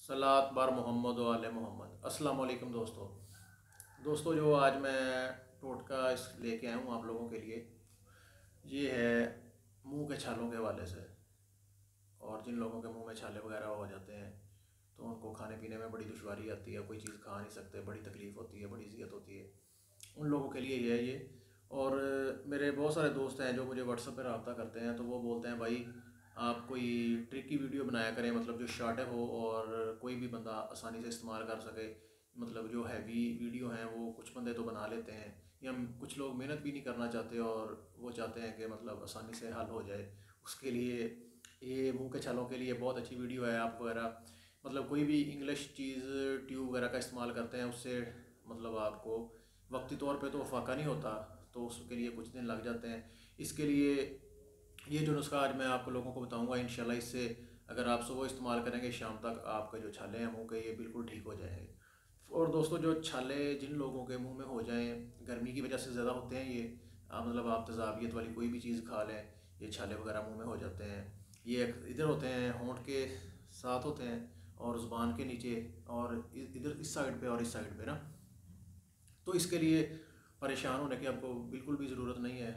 सलात बार मोहम्मद व आले मोहम्मद। अस्सलाम वालेकुम दोस्तों जो आज मैं टोटका लेके आया हूँ आप लोगों के लिए, ये है मुंह के छालों के हवाले से। और जिन लोगों के मुंह में छाले वगैरह हो जाते हैं तो उनको खाने पीने में बड़ी दुश्वारी आती है, कोई चीज़ खा नहीं सकते, बड़ी तकलीफ़ होती है, बड़ी इज़्ज़त होती है, उन लोगों के लिए ये। और मेरे बहुत सारे दोस्त हैं जो मुझे व्हाट्सएप पर रब्ता करते हैं, तो वो बोलते हैं भाई आप कोई ट्रिक की वीडियो बनाया करें, मतलब जो शॉर्ट हो और कोई भी बंदा आसानी से इस्तेमाल कर सके। मतलब जो हैवी वीडियो हैं वो कुछ बंदे तो बना लेते हैं, या कुछ लोग मेहनत भी नहीं करना चाहते और वो चाहते हैं कि मतलब आसानी से हल हो जाए। उसके लिए ये मुंह के छालों के लिए बहुत अच्छी वीडियो है। आप वगैरह मतलब कोई भी इंग्लिश चीज़ ट्यूब वगैरह का इस्तेमाल करते हैं, उससे मतलब आपको वक्ती तौर पे तो फाका नहीं होता, तो उसके लिए कुछ दिन लग जाते हैं। इसके लिए ये जो नुस्खा आज मैं आपको लोगों को बताऊंगा, इंशाल्लाह इससे अगर आप सुबह इस्तेमाल करेंगे शाम तक आपके जो छाले हैं मुंह के ये बिल्कुल ठीक हो जाएंगे। और दोस्तों जो छाले जिन लोगों के मुंह में हो जाएं, गर्मी की वजह से ज़्यादा होते हैं ये, मतलब आप तेज़ाबियत वाली कोई भी चीज़ खा लें ये छाले वगैरह मुंह में हो जाते हैं। ये इधर होते हैं, होंठ के साथ होते हैं और ज़ुबान के नीचे, और इधर इस साइड पे और इस साइड पे ना। तो इसके लिए परेशान होने की आपको बिल्कुल भी ज़रूरत नहीं है।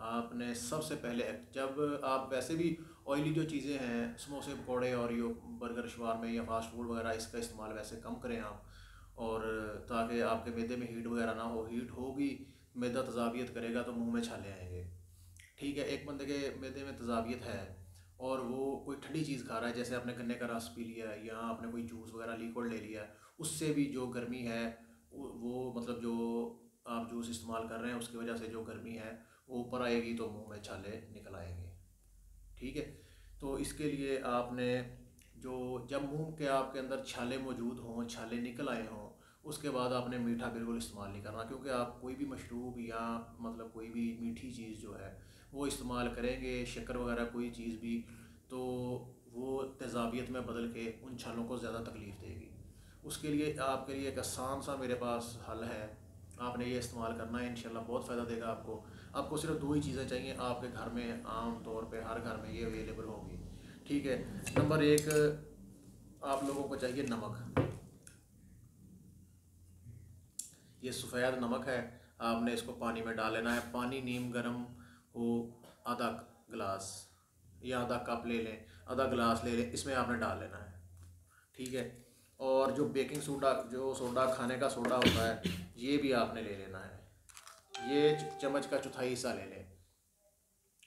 आपने सबसे पहले, जब आप वैसे भी ऑयली जो चीज़ें हैं समोसे पकौड़े और ये बर्गर शवारमे या फास्ट फूड वगैरह, इसका इस्तेमाल वैसे कम करें आप, और ताकि आपके मैदे में हीट वगैरह ना हो। हीट होगी, मैदा तज़ाबियत करेगा तो मुंह में छाले आएंगे। ठीक है, एक बंदे के मैदे में तज़ाबियत है और वो कोई ठंडी चीज़ खा रहा है, जैसे आपने गन्ने का रस पी लिया है या आपने कोई जूस वगैरह लिक्विड ले लिया है, उससे भी जो गर्मी है वो मतलब जो आप जूस इस्तेमाल कर रहे हैं उसकी वजह से जो गर्मी है वो ऊपर आएगी तो मुंह में छाले निकल आएंगे। ठीक है, तो इसके लिए आपने जो जब मुंह के आपके अंदर छाले मौजूद हों, छाले निकल आए हों, उसके बाद आपने मीठा बिल्कुल इस्तेमाल नहीं करना, क्योंकि आप कोई भी मशरूब या मतलब कोई भी मीठी चीज़ जो है वो इस्तेमाल करेंगे, शक्कर वगैरह कोई चीज़ भी, तो वो तेज़ाबियत में बदल के उन छालों को ज़्यादा तकलीफ़ देगी। उसके लिए आपके लिए एक आसान सा मेरे पास हल है, आपने ये इस्तेमाल करना है, इंशाल्लाह बहुत फ़ायदा देगा आपको। आपको सिर्फ दो ही चीज़ें चाहिए, आपके घर में आम तौर पे हर घर में ये अवेलेबल होगी। ठीक है, नंबर एक, आप लोगों को चाहिए नमक। ये सफ़ेद नमक है, आपने इसको पानी में डाल लेना है। पानी नीम गर्म हो, आधा गिलास या आधा कप ले लें, आधा गिलास ले लें, इसमें आपने डाल लेना है। ठीक है, और जो बेकिंग सोडा, जो सोडा खाने का सोडा होता है, ये भी आपने ले लेना है। ये चम्मच का चौथाई हिस्सा ले लें,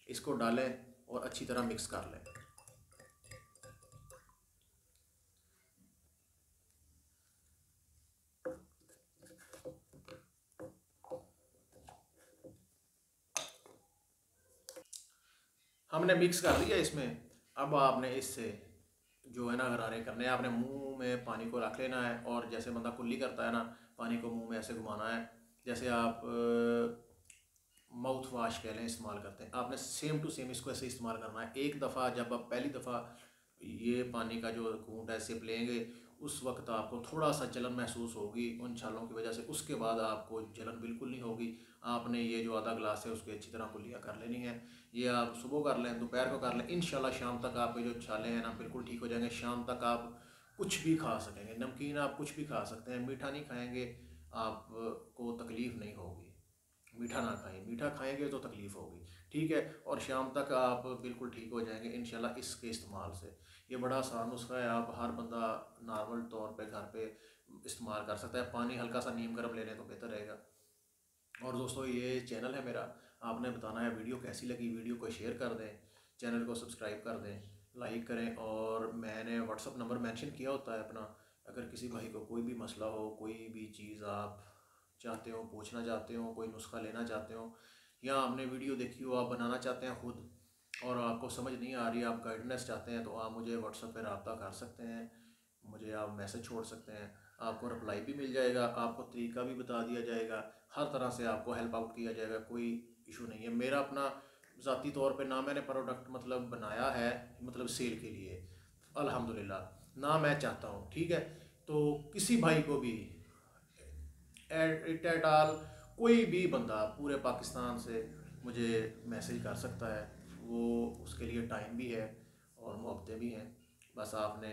इसको डालें और अच्छी तरह मिक्स कर लें। हमने मिक्स कर दिया इसमें। अब आपने इससे जो है ना गरारे करने हैं, आपने मुंह में पानी को रख लेना है और जैसे बंदा कुल्ली करता है ना, पानी को मुंह में ऐसे घुमाना है, जैसे आप माउथ वाश कह लें इस्तेमाल करते हैं, आपने सेम टू सेम इसको ऐसे इस्तेमाल करना है। एक दफ़ा जब आप पहली दफ़ा ये पानी का जो घूंट है सिप लेंगे, उस वक्त आपको थोड़ा सा जलन महसूस होगी उन छालों की वजह से, उसके बाद आपको जलन बिल्कुल नहीं होगी। आपने ये जो आधा गिलास है उसकी अच्छी तरह कुल्लियाँ कर लेनी है। ये आप सुबह कर लें, दोपहर को कर लें, इंशाल्लाह शाम तक आपके जो छाले हैं ना बिल्कुल ठीक हो जाएंगे। शाम तक आप कुछ भी खा सकेंगे, नमकीन आप कुछ भी खा सकते हैं, मीठा नहीं खाएंगे आपको तकलीफ़ नहीं होगी। मीठा ना खाएं, मीठा खाएंगे तो तकलीफ़ होगी। ठीक है, और शाम तक आप बिल्कुल ठीक हो जाएंगे इंशाल्लाह इसके इस्तेमाल से। ये बड़ा आसान नुस्खा है, आप हर बंदा नॉर्मल तौर पे घर पे इस्तेमाल कर सकता है। पानी हल्का सा नीम गर्म ले लें तो बेहतर रहेगा। और दोस्तों ये चैनल है मेरा, आपने बताना है वीडियो कैसी लगी, वीडियो को शेयर कर दें, चैनल को सब्सक्राइब कर दें, लाइक करें। और मैंने व्हाट्सअप नंबर मेंशन किया होता है अपना, अगर किसी भाई को कोई भी मसला हो, कोई भी चीज़ आप चाहते हो, पूछना चाहते हो, कोई नुस्खा लेना चाहते हो, या आपने वीडियो देखी हो आप बनाना चाहते हैं खुद और आपको समझ नहीं आ रही, आप गाइडेंस चाहते हैं, तो आप मुझे व्हाट्सएप पर रब्ता कर सकते हैं, मुझे आप मैसेज छोड़ सकते हैं, आपको रिप्लाई भी मिल जाएगा, आपको तरीका भी बता दिया जाएगा, हर तरह से आपको हेल्प आउट किया जाएगा, कोई इशू नहीं है। मेरा अपना ज़ाती तौर पे ना मैंने प्रोडक्ट मतलब बनाया है मतलब सेल के लिए, अल्हम्दुलिल्लाह, ना मैं चाहता हूँ। ठीक है, तो किसी भाई को भी एट ऑल कोई भी बंदा पूरे पाकिस्तान से मुझे मैसेज कर सकता है, वो उसके लिए टाइम भी है और मोहब्बतें भी हैं। बस आपने